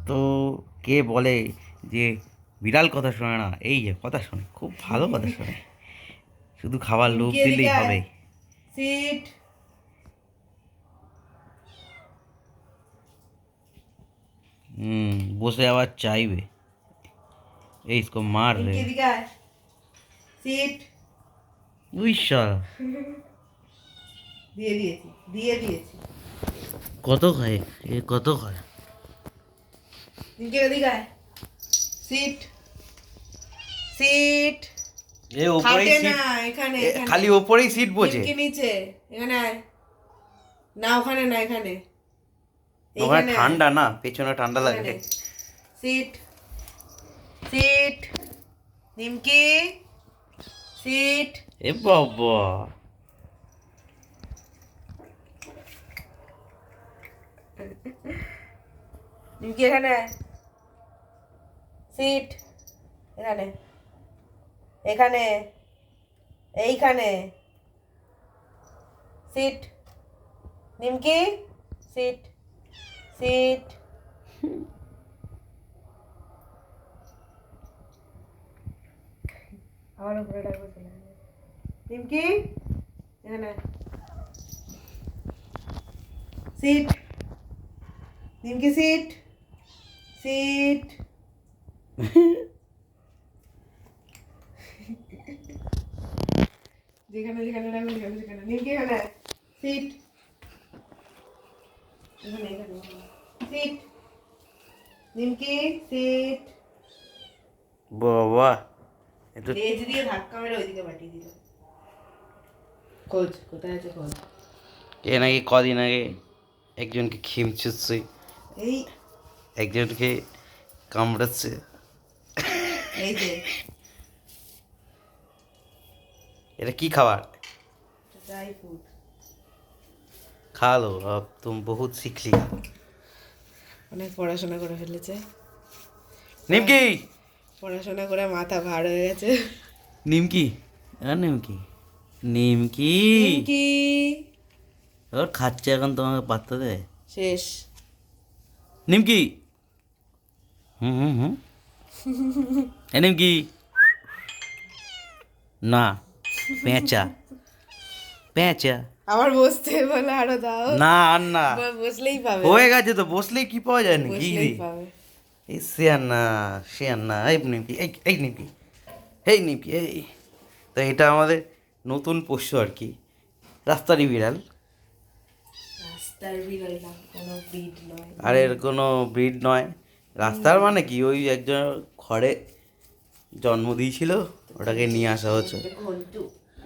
তো কে বলে যে বিড়াল কথা শোনে না, এই যে কথা শোনে, খুব ভালো কথা শোনে, শুধু খাবার লোভ নিমকি দিলেই এদিকে আয়। হবে। সিট। বসে আবার চাইবে, এই इसको मार নিমকি रहे। এদিকে আয়। সিট। উই শালা, দিয়ে দিয়েছি। কত খায়, এ কত খায়। নিমকি এদিকে আয়। সিট। সিট। এ ওপরেই খাটে না, সিট, এখানে এখানে খালি ওপরেই সিট বোঝে। নিমকি নিচে। এখানে আয়। না ওখানে না, এখানে। ওখানে এইখানে আয়। ঠান্ডা না, পেছনে ঠান্ডা লাগে। এখানে। সিট। সিট। নিমকি। সিট। এ বাবা, নিমকি এখানে আয়। সিট। এখানে এখানে এইখানে। সিট। নিমকি। সিট। সিট। আবার উপরে ডাকবো, চলে যাবে। নিমকি এখানে। সিট। নিমকি সিট। সিট। যেখানে যেখানে ডাকবো সেখানে সেখানে। নিমকি এখানে। সিট। এখানে এখানে সিট। নিমকি সিট। বাবা এ তো লেজ দিয়ে ধাক্কা মেরে ওইদিকে পাঠিয়ে দিল। খোঁজ কোথায় আছে, খোঁজ। এ নাকি কদিন আগে একজনকে খিমচুচ্ছে, এই একজনকে কামড়াচ্ছে। এই যে এটা কি খাবার? Dry fruit. खा लो, अब तुम बहुत सीख लिया। অনেক পড়াশোনা করে ফেলেছে। নিমকি, পড়াশোনা করে মাথা ভার হয়ে গেছে। নিমকি, নিমকি, নিমকি। নিমকি ওর খাচ্ছে এখন, তোমাকে পাত্তা দেয়? শেষ। নিমকি, হুম, এ নিমকি, না, পেঁচা, পেঁচা, আবার বসতে বলে আরো দাও। না আর না, বসলেই পাবে। হয়ে গেছে তো, বসলেই কি পাওয়া যায় নাকি? বসলেই পাবে। এই সে আর না, এই নিমকি, এই নিমকি, এই নিমকি, এই। তো এটা আমাদের নতুন পোষ্য আর কি, রাস্তারই বিড়াল। রাস্তার বিড়াল না, কোনো ব্রিড নয়। আর এর কোনো ব্রিড নয়। রাস্তার মানে কি, ওই একজন ঘরে জন্ম দিয়েছিল, ওটাকে নিয়ে আসা হচ্ছে। ঘন্টু।